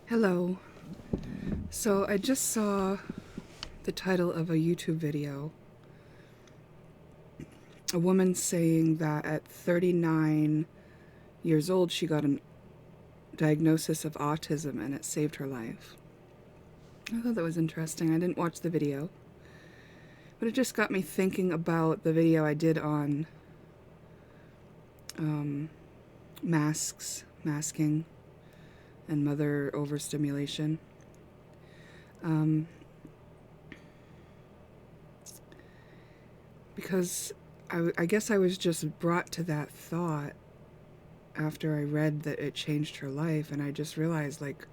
Hello. So I just saw the title of a YouTube video. A woman saying that at 39 years old she got a diagnosis of autism and it saved her life. I thought that was interesting. I didn't watch the video, but it just got me thinking about the video I did on masking, and mother overstimulation. Because I guess I was just brought to that thought after I read that it changed her life, and I just realized, like,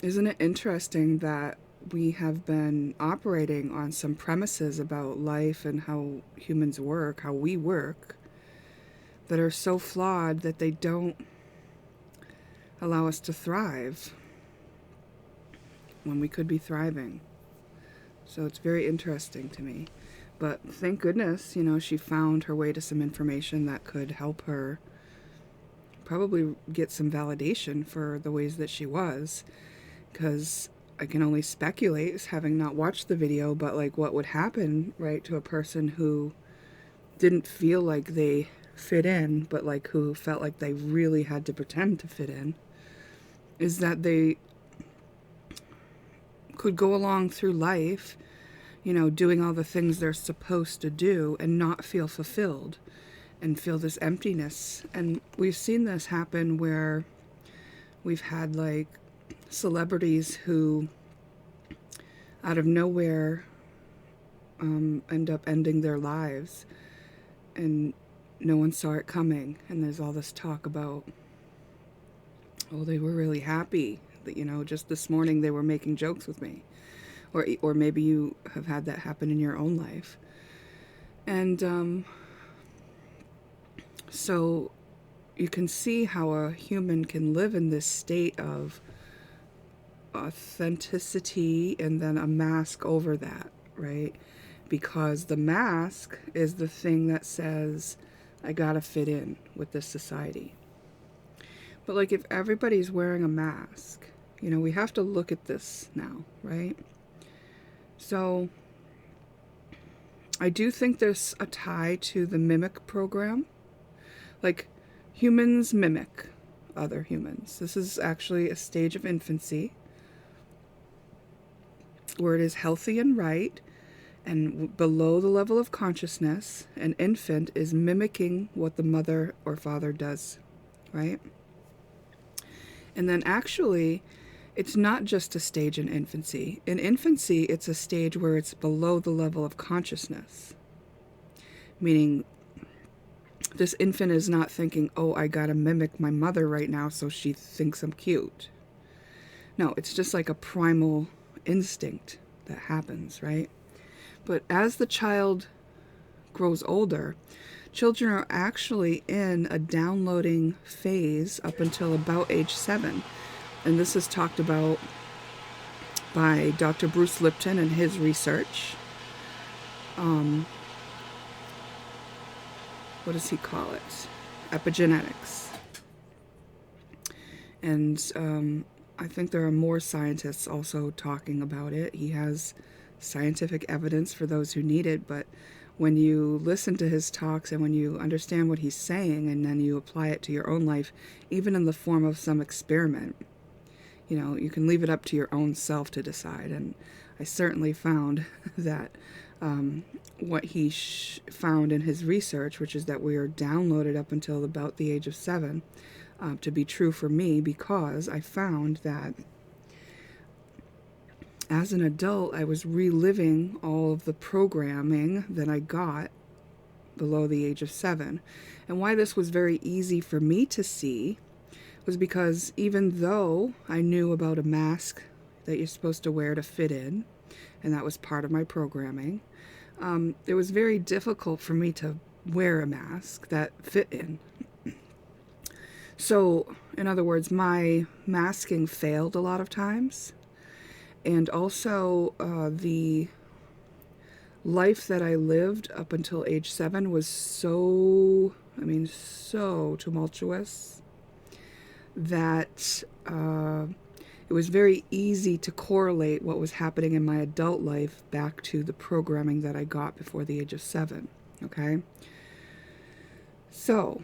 isn't it interesting that we have been operating on some premises about life and how humans work, how we work, that are so flawed that they don't allow us to thrive when we could be thriving. So it's very interesting to me. But thank goodness, she found her way to some information that could help her probably get some validation for the ways that she was. Because I can only speculate, having not watched the video, but like what would happen, right, to a person who didn't feel like they fit in, but like who felt like they really had to pretend to fit in, is that they could go along through life, doing all the things they're supposed to do and not feel fulfilled and feel this emptiness. And we've seen this happen where we've had like celebrities who out of nowhere end up ending their lives and no one saw it coming. And there's all this talk about, oh, they were really happy that, just this morning they were making jokes with me. Or maybe you have had that happen in your own life. And so you can see how a human can live in this state of authenticity and then a mask over that, right? Because the mask is the thing that says, I gotta fit in with this society. But like if everybody's wearing a mask, we have to look at this now, right? So I do think there's a tie to the mimic program. Like humans mimic other humans. This is actually a stage of infancy where it is healthy and right, and below the level of consciousness, an infant is mimicking what the mother or father does, right? And then actually, it's not just a stage in infancy. In infancy, it's a stage where it's below the level of consciousness. Meaning, this infant is not thinking, oh, I gotta mimic my mother right now so she thinks I'm cute. No, it's just like a primal instinct that happens, right? But as the child grows older, children are actually in a downloading phase up until about age 7. And this is talked about by Dr. Bruce Lipton and his research. What does he call it? Epigenetics. And I think there are more scientists also talking about it. He has scientific evidence for those who need it, but when you listen to his talks and when you understand what he's saying and then you apply it to your own life, even in the form of some experiment, you can leave it up to your own self to decide. And I certainly found that what he found in his research, which is that we are downloaded up until about the age of 7, to be true for me, because I found that as an adult, I was reliving all of the programming that I got below the age of 7. And why this was very easy for me to see was because even though I knew about a mask that you're supposed to wear to fit in, and that was part of my programming, it was very difficult for me to wear a mask that fit in. So, in other words, my masking failed a lot of times. And also, the life that I lived up until age 7 was so tumultuous that it was very easy to correlate what was happening in my adult life back to the programming that I got before the age of 7. Okay? So,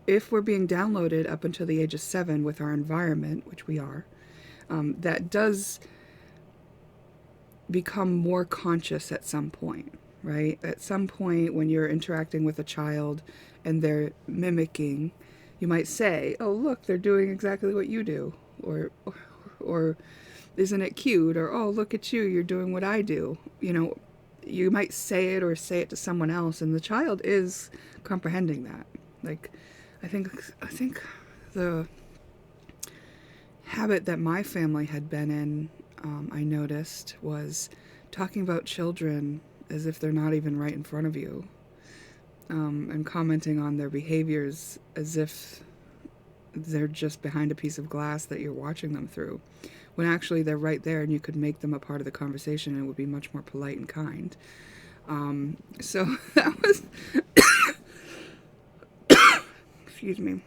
if we're being downloaded up until the age of 7 with our environment, which we are, that does become more conscious at some point, right? At some point when you're interacting with a child and they're mimicking, you might say, "Oh, look, they're doing exactly what you do," or "Isn't it cute?" Or "Oh, look at you, you're doing what I do." You know, you might say it or say it to someone else, and the child is comprehending that. Like, I think the habit that my family had been in, I noticed, was talking about children as if they're not even right in front of you, and commenting on their behaviors as if they're just behind a piece of glass that you're watching them through, when actually they're right there and you could make them a part of the conversation and it would be much more polite and kind. So that was, excuse me,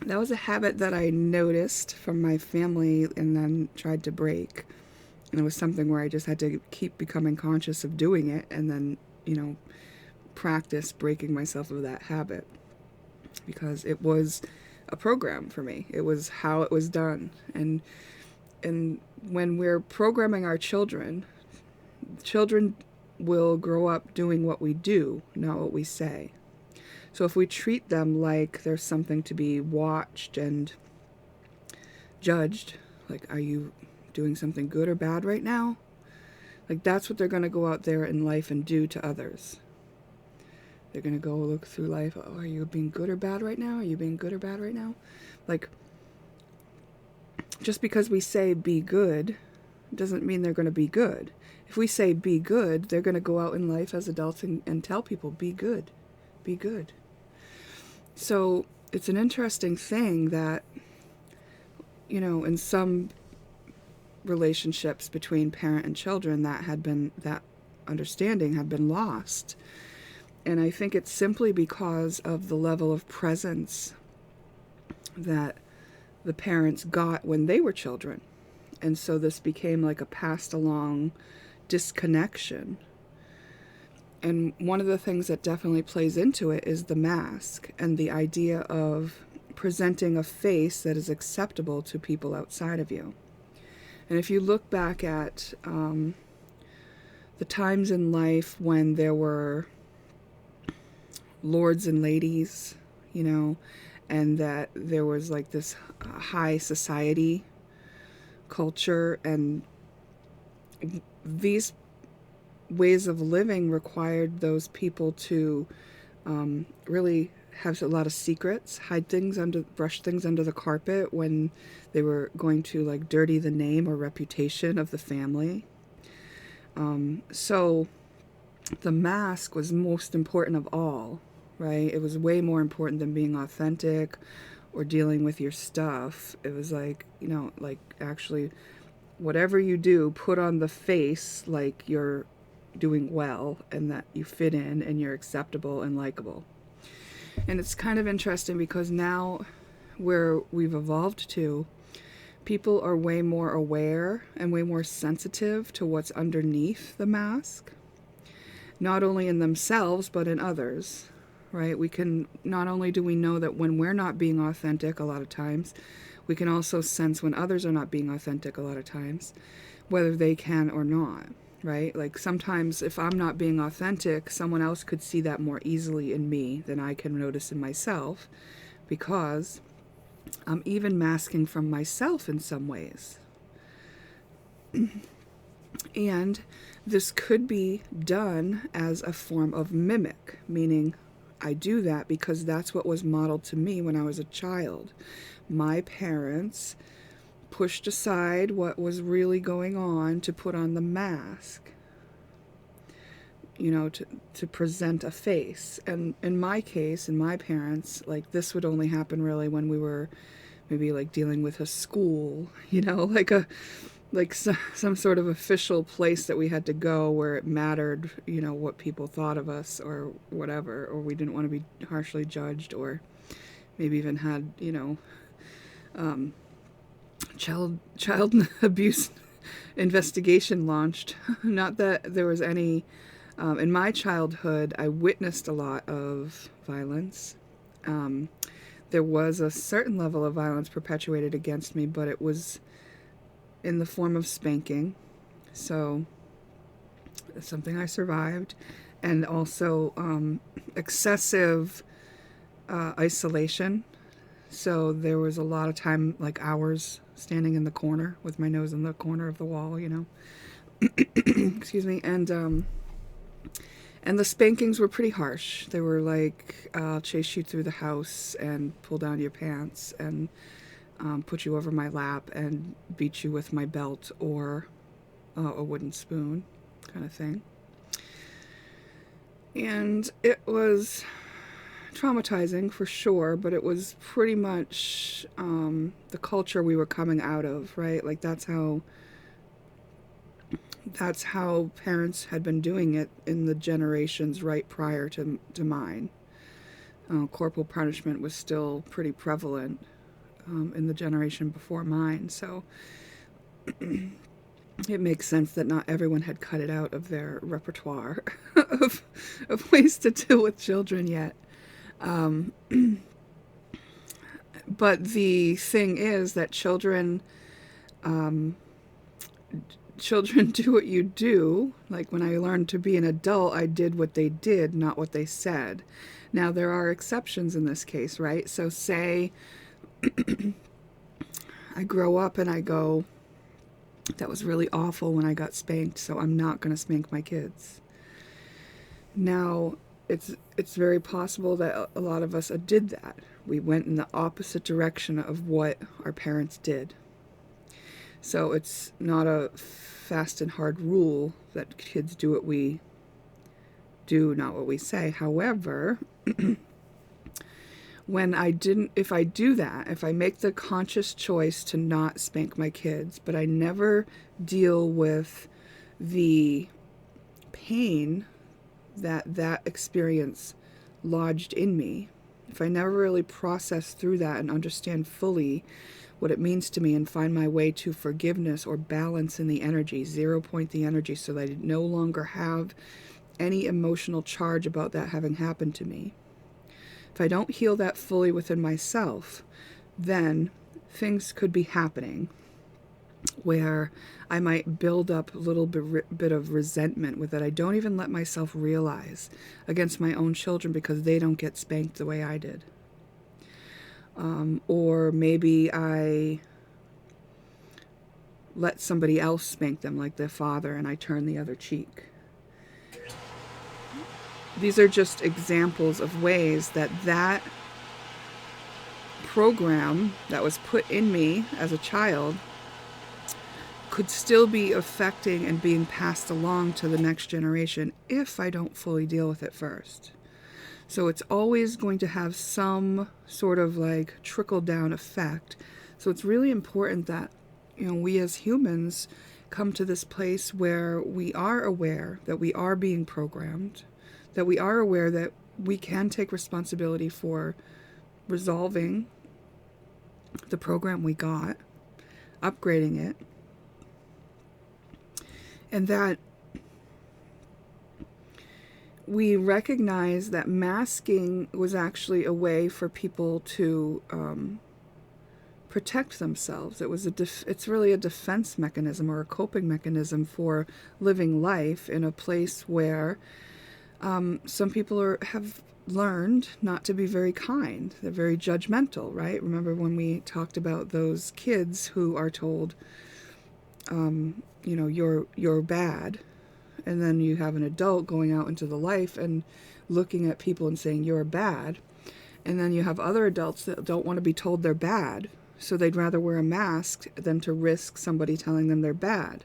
that was a habit that I noticed from my family and then tried to break. And it was something where I just had to keep becoming conscious of doing it and then, practice breaking myself of that habit, because it was a program for me. It was how it was done. And when we're programming our children will grow up doing what we do, not what we say. So if we treat them like there's something to be watched and judged, like, are you doing something good or bad right now? Like, that's what they're going to go out there in life and do to others. They're going to go look through life. Oh, are you being good or bad right now? Are you being good or bad right now? Like, just because we say be good doesn't mean they're going to be good. If we say be good, they're going to go out in life as adults and tell people, be good, be good. So it's an interesting thing that, in some relationships between parent and children, that understanding had been lost. And I think it's simply because of the level of presence that the parents got when they were children. And so this became like a passed along disconnection. And one of the things that definitely plays into it is the mask and the idea of presenting a face that is acceptable to people outside of you. And if you look back at the times in life when there were lords and ladies, and that there was like this high society culture, and these ways of living required those people to really have a lot of secrets, brush things under the carpet when they were going to like dirty the name or reputation of the family. So the mask was most important of all, right? It was way more important than being authentic or dealing with your stuff. It was like, actually, whatever you do, put on the face like you're doing well and that you fit in and you're acceptable and likable. And it's kind of interesting because now where we've evolved to, people are way more aware and way more sensitive to what's underneath the mask, not only in themselves but in others, right? We can, not only do we know that when we're not being authentic a lot of times, we can also sense when others are not being authentic a lot of times, whether they can or not, right? Like sometimes if I'm not being authentic, someone else could see that more easily in me than I can notice in myself, because I'm even masking from myself in some ways. And this could be done as a form of mimic, meaning I do that because that's what was modeled to me when I was a child. My parents pushed aside what was really going on to put on the mask, to present a face. And in my case, in my parents, like this would only happen really when we were maybe like dealing with a school, like like some sort of official place that we had to go where it mattered, what people thought of us or whatever, or we didn't want to be harshly judged, or maybe even had, um, child abuse investigation launched. Not that there was any. In my childhood, I witnessed a lot of violence. There was a certain level of violence perpetuated against me, but it was in the form of spanking. So it's something I survived. And also excessive isolation. So there was a lot of time, like hours, standing in the corner with my nose in the corner of the wall, Excuse me. And the spankings were pretty harsh. They were like, I'll chase you through the house and pull down your pants and put you over my lap and beat you with my belt or a wooden spoon kind of thing. And it was traumatizing for sure, but it was pretty much the culture we were coming out of, right? Like that's how parents had been doing it in the generations right prior to mine. Corporal punishment was still pretty prevalent in the generation before mine, so it makes sense that not everyone had cut it out of their repertoire of ways to deal with children yet. But the thing is that children do what you do. Like when I learned to be an adult, I did what they did, not what they said. Now, there are exceptions in this case, right? So say I grow up and I go, that was really awful when I got spanked, so I'm not going to spank my kids. Now, it's very possible that a lot of us did that. We went in the opposite direction of what our parents did. So it's not a fast and hard rule that kids do what we do, not what we say. However, if I do that, if I make the conscious choice to not spank my kids, but I never deal with the pain that experience lodged in me, if I never really process through that and understand fully what it means to me and find my way to forgiveness or balance in the energy, 0 point the energy so that I no longer have any emotional charge about that having happened to me. If I don't heal that fully within myself, then things could be happening where I might build up a little bit of resentment with it. I don't even let myself realize against my own children because they don't get spanked the way I did. Or maybe I let somebody else spank them, like their father, and I turn the other cheek. These are just examples of ways that program that was put in me as a child could still be affecting and being passed along to the next generation if I don't fully deal with it first. So it's always going to have some sort of like trickle down effect. So it's really important that, we as humans come to this place where we are aware that we are being programmed, that we are aware that we can take responsibility for resolving the program we got, upgrading it, and that we recognize that masking was actually a way for people to protect themselves. It's really a defense mechanism or a coping mechanism for living life in a place where some people have learned not to be very kind. They're very judgmental, right? Remember when we talked about those kids who are told, you're bad. And then you have an adult going out into the life and looking at people and saying, you're bad. And then you have other adults that don't want to be told they're bad. So they'd rather wear a mask than to risk somebody telling them they're bad.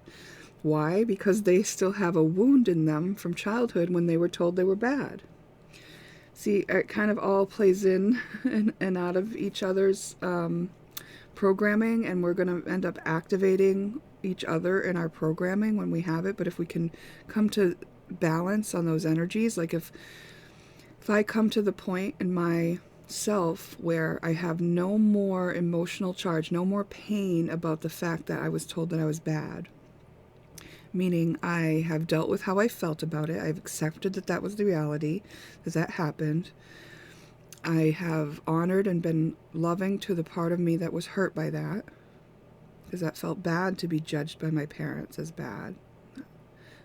Why? Because they still have a wound in them from childhood when they were told they were bad. See, it kind of all plays in and out of each other's programming, and we're going to end up activating, each other in our programming when we have it, but if we can come to balance on those energies, like if I come to the point in myself where I have no more emotional charge, no more pain about the fact that I was told that I was bad, meaning I have dealt with how I felt about it, I've accepted that that was the reality, that happened, I have honored and been loving to the part of me that was hurt by that, because that felt bad to be judged by my parents as bad.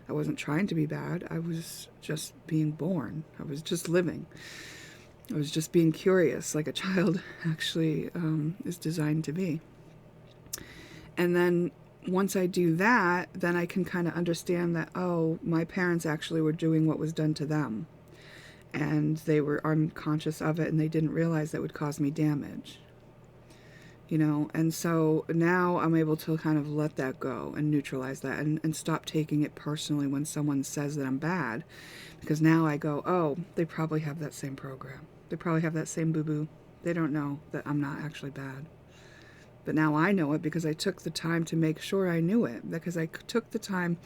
I wasn't trying to be bad. I was just being born. I was just living. I was just being curious, like a child actually is designed to be. And then once I do that, then I can kind of understand that, oh, my parents actually were doing what was done to them. And they were unconscious of it, and they didn't realize that would cause me damage. You know, and so now I'm able to kind of let that go and neutralize that and stop taking it personally when someone says that I'm bad. Because now I go, oh, they probably have that same program. They probably have that same boo-boo. They don't know that I'm not actually bad. But now I know it because I took the time to make sure I knew it. Because I took the time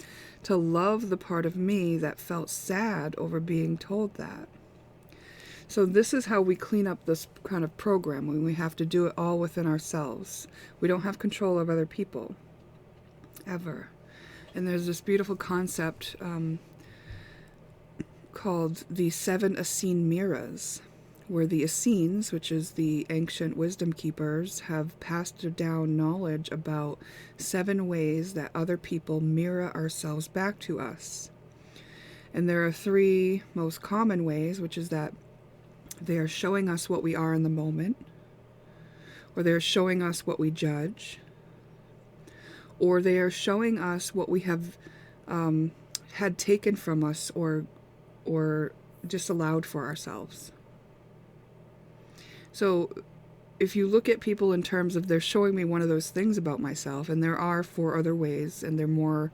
to love the part of me that felt sad over being told that. So this is how we clean up this kind of program, when we have to do it all within ourselves. We don't have control of other people, ever. And there's this beautiful concept called the 7 Essene mirrors, where the Essenes, which is the ancient wisdom keepers, have passed down knowledge about 7 ways that other people mirror ourselves back to us. And there are 3 most common ways, which is that they are showing us what we are in the moment, or they're showing us what we judge, or they are showing us what we have had taken from us or disallowed for ourselves. So if you look at people in terms of they're showing me one of those things about myself, and there are 4 other ways, and they're more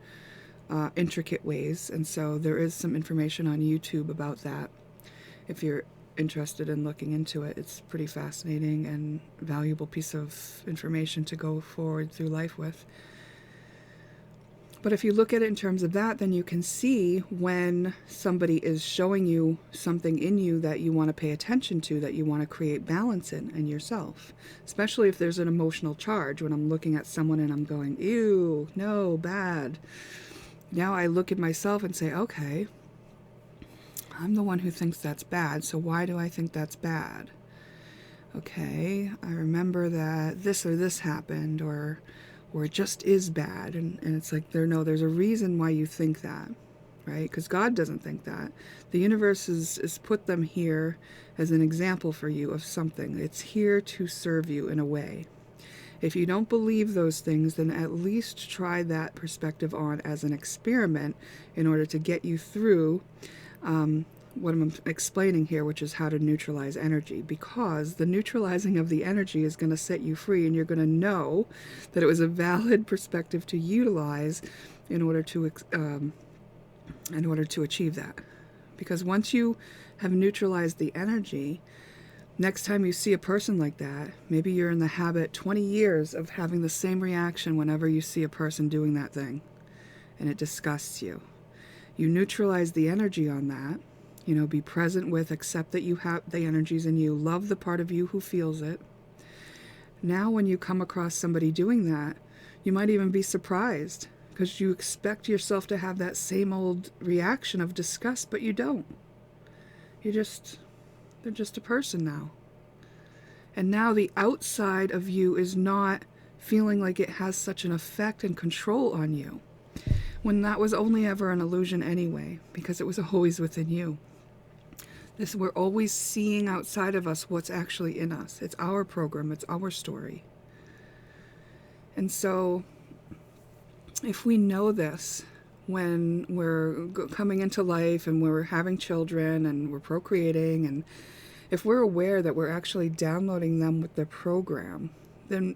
intricate ways, and so there is some information on YouTube about that if you're interested in looking into it. It's pretty fascinating and valuable piece of information to go forward through life with. But if you look at it in terms of that, then you can see when somebody is showing you something in you that you want to pay attention to, that you want to create balance in yourself. Especially if there's an emotional charge, when I'm looking at someone and I'm going, ew, no, bad. Now I look at myself and say, okay, I'm the one who thinks that's bad, so why do I think that's bad? Okay, I remember that this or this happened, or it just is bad, and it's like, there's a reason why you think that, right? Because God doesn't think that. The universe is put them here as an example for you of something. It's here to serve you in a way. If you don't believe those things, then at least try that perspective on as an experiment in order to get you through what I'm explaining here, which is how to neutralize energy, because the neutralizing of the energy is going to set you free, and you're going to know that it was a valid perspective to utilize in order to achieve that. Because once you have neutralized the energy, next time you see a person like that, maybe you're in the habit 20 years of having the same reaction whenever you see a person doing that thing, and it disgusts you. You neutralize the energy on that. Be present with, accept that you have the energies in you, love the part of you who feels it. Now when you come across somebody doing that, you might even be surprised, because you expect yourself to have that same old reaction of disgust, but you don't. They're just a person now. And now the outside of you is not feeling like it has such an effect and control on you, when that was only ever an illusion anyway, because it was always within you. We're always seeing outside of us what's actually in us. It's our program. It's our story. And so if we know this when we're coming into life and we're having children and we're procreating, and if we're aware that we're actually downloading them with the program, then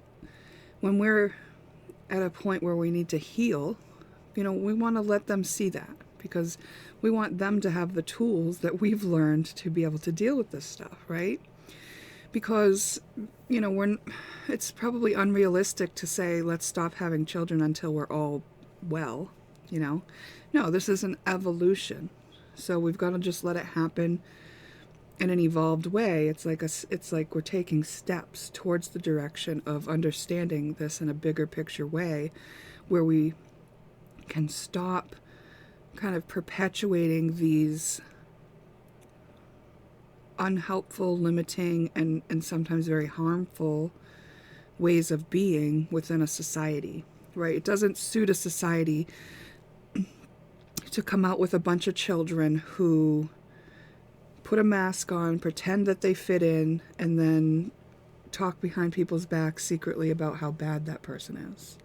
when we're at a point where we need to heal, we want to let them see that, because we want them to have the tools that we've learned to be able to deal with this stuff, right? because, it's probably unrealistic to say, let's stop having children until we're all well, No, this is an evolution. So we've got to just let it happen in an evolved way. It's like we're taking steps towards the direction of understanding this in a bigger picture way, where we can stop kind of perpetuating these unhelpful, limiting, and sometimes very harmful ways of being within a society, right? It doesn't suit a society to come out with a bunch of children who put a mask on, pretend that they fit in, and then talk behind people's backs secretly about how bad that person is.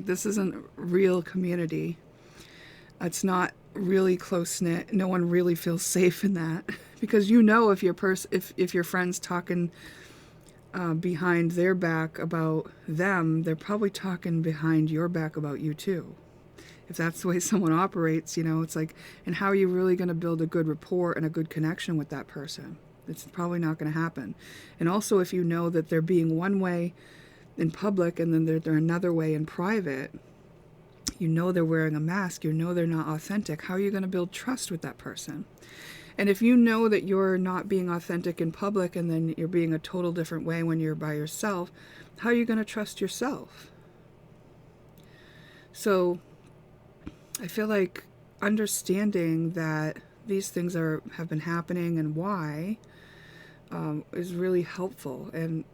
This isn't real community. It's not really close-knit. No one really feels safe in that. Because if your friend's talking behind their back about them, they're probably talking behind your back about you too. If that's the way someone operates, it's like, and how are you really going to build a good rapport and a good connection with that person? It's probably not going to happen. And also, if you know that they're being one way in public and then they're another way in private, they're wearing a mask, they're not authentic, how are you going to build trust with that person? And if you know that you're not being authentic in public and then you're being a total different way when you're by yourself, how are you going to trust yourself? So I feel like understanding that these things have been happening and why is really helpful. And,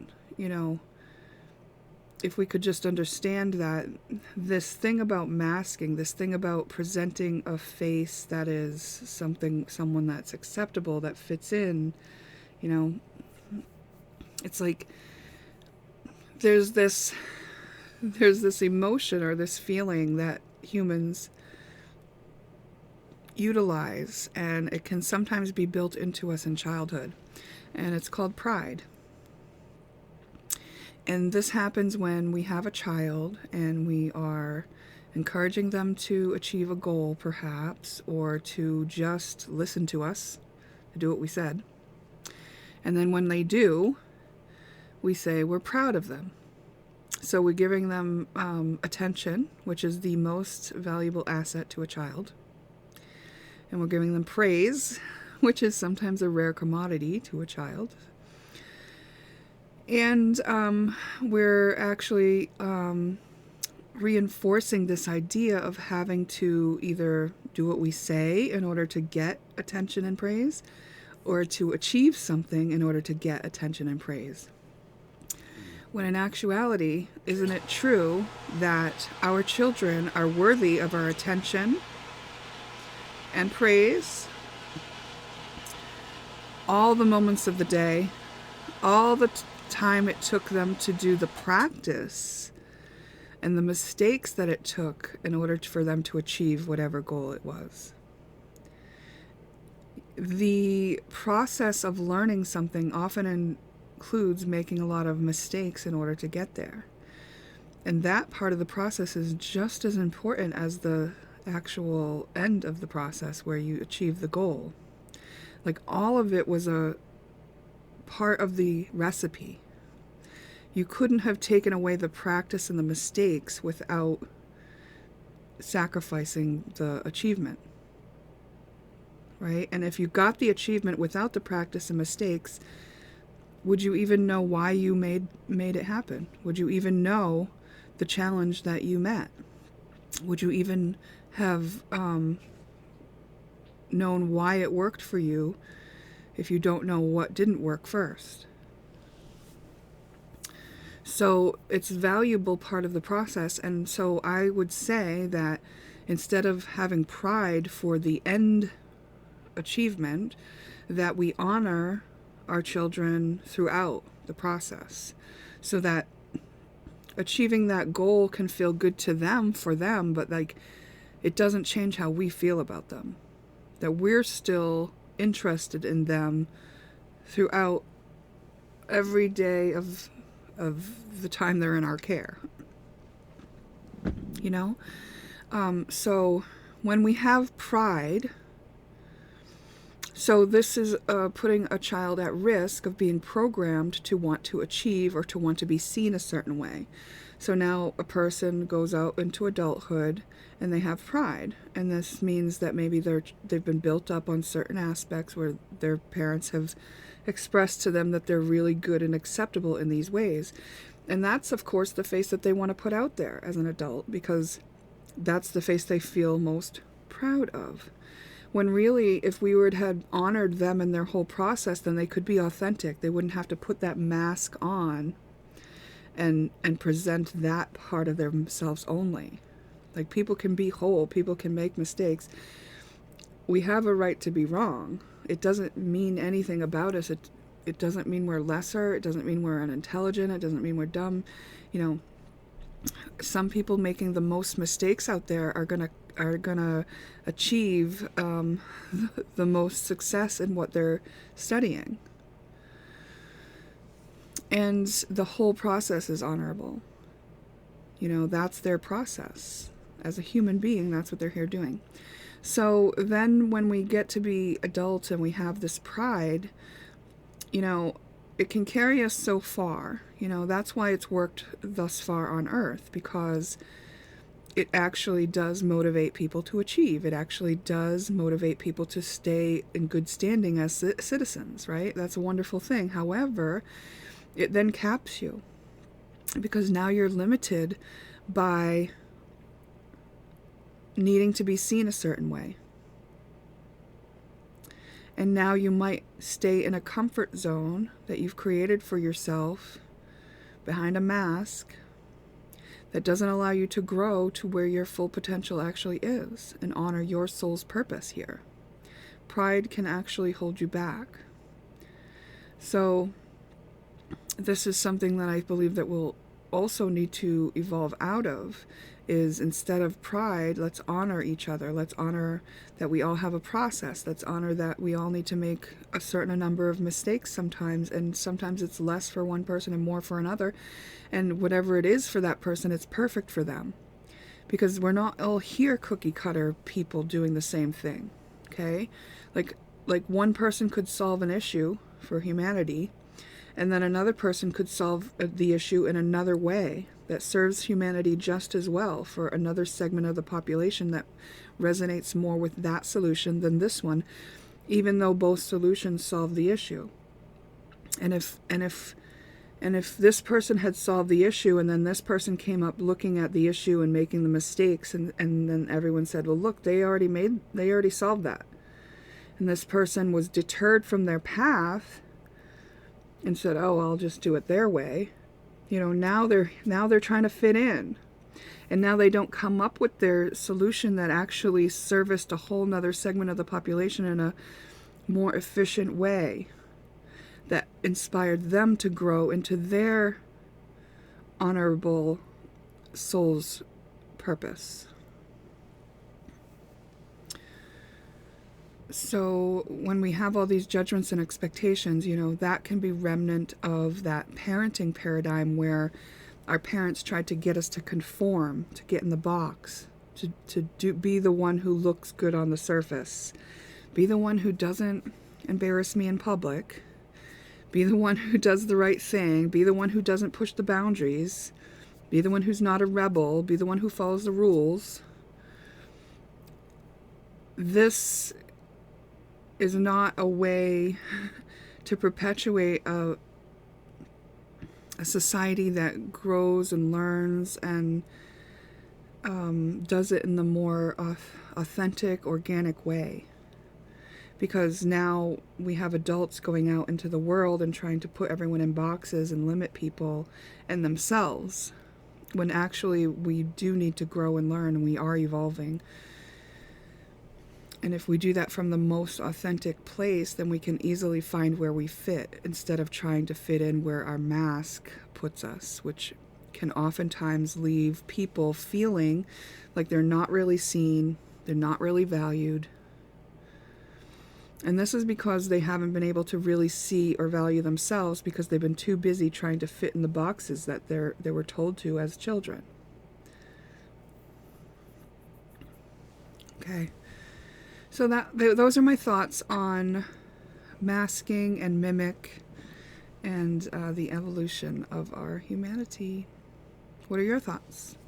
if we could just understand that this thing about masking, this thing about presenting a face that is someone that's acceptable, that fits in, it's like there's this emotion or this feeling that humans utilize, and it can sometimes be built into us in childhood, and it's called pride. And this happens when we have a child and we are encouraging them to achieve a goal, perhaps, or to just listen to us, to do what we said. And then when they do, we say we're proud of them. So we're giving them attention, which is the most valuable asset to a child. And we're giving them praise, which is sometimes a rare commodity to a child. And we're actually reinforcing this idea of having to either do what we say in order to get attention and praise, or to achieve something in order to get attention and praise. When in actuality, isn't it true that our children are worthy of our attention and praise all the moments of the day, all the time it took them to do the practice, and the mistakes that it took in order for them to achieve whatever goal it was? The process of learning something often includes making a lot of mistakes in order to get there. And that part of the process is just as important as the actual end of the process where you achieve the goal. Like, all of it was a part of the recipe. You couldn't have taken away the practice and the mistakes without sacrificing the achievement, right? And if you got the achievement without the practice and mistakes, would you even know why you made it happen? Would you even know the challenge that you met? Would you even have known why it worked for you if you don't know what didn't work first? So it's a valuable part of the process. And so I would say that instead of having pride for the end achievement, that we honor our children throughout the process, so that achieving that goal can feel good to them, for them, but like, it doesn't change how we feel about them. That we're still interested in them throughout every day of the time they're in our care. So when we have pride, So this is putting a child at risk of being programmed to want to achieve or to want to be seen a certain way. So now a person goes out into adulthood and they have pride, and this means that maybe they've been built up on certain aspects where their parents have expressed to them that they're really good and acceptable in these ways. And that's, of course, the face that they want to put out there as an adult, because that's the face they feel most proud of. When really, if we had honored them in their whole process, then they could be authentic. They wouldn't have to put that mask on and present that part of themselves only. Like, people can be whole, people can make mistakes. We have a right to be wrong. It doesn't mean anything about us. It doesn't mean we're lesser. It doesn't mean we're unintelligent. It doesn't mean we're dumb. You know, some people making the most mistakes out there are gonna achieve the most success in what they're studying. And the whole process is honorable. You know, that's their process. As a human being, that's what they're here doing. So then when we get to be adults and we have this pride, you know, it can carry us so far. You know, that's why it's worked thus far on Earth, because it actually does motivate people to achieve. It actually does motivate people to stay in good standing as citizens, right? That's a wonderful thing. However, it then caps you, because now you're limited by needing to be seen a certain way. And now you might stay in a comfort zone that you've created for yourself behind a mask that doesn't allow you to grow to where your full potential actually is and honor your soul's purpose here. Pride can actually hold you back. So this is something that I believe that we'll also need to evolve out of, is instead of pride, let's honor each other. Let's honor that we all have a process. Let's honor that we all need to make a certain number of mistakes sometimes, and sometimes it's less for one person and more for another. And whatever it is for that person, it's perfect for them. Because we're not all here cookie cutter people doing the same thing. Okay? Like one person could solve an issue for humanity, and then another person could solve the issue in another way that serves humanity just as well for another segment of the population that resonates more with that solution than this one, even though both solutions solve the issue. And if this person had solved the issue, and then this person came up looking at the issue and making the mistakes, and then everyone said, well, look, they already solved that. And this person was deterred from their path and said, oh, I'll just do it their way. You know, now they're trying to fit in. And now they don't come up with their solution that actually serviced a whole nother segment of the population in a more efficient way that inspired them to grow into their honorable soul's purpose. So when we have all these judgments and expectations, you know, that can be remnant of that parenting paradigm where our parents tried to get us to conform, to get in the box, to be the one who looks good on the surface, be the one who doesn't embarrass me in public, be the one who does the right thing, be the one who doesn't push the boundaries, be the one who's not a rebel, be the one who follows the rules. This is not a way to perpetuate a society that grows and learns and does it in the more authentic, organic way. Because now we have adults going out into the world and trying to put everyone in boxes and limit people and themselves, when actually we do need to grow and learn, and we are evolving. And if we do that from the most authentic place, then we can easily find where we fit, instead of trying to fit in where our mask puts us, which can oftentimes leave people feeling like they're not really seen, they're not really valued. And this is because they haven't been able to really see or value themselves, because they've been too busy trying to fit in the boxes that they were told to as children. Okay. So those are my thoughts on masking and mimic and the evolution of our humanity. What are your thoughts?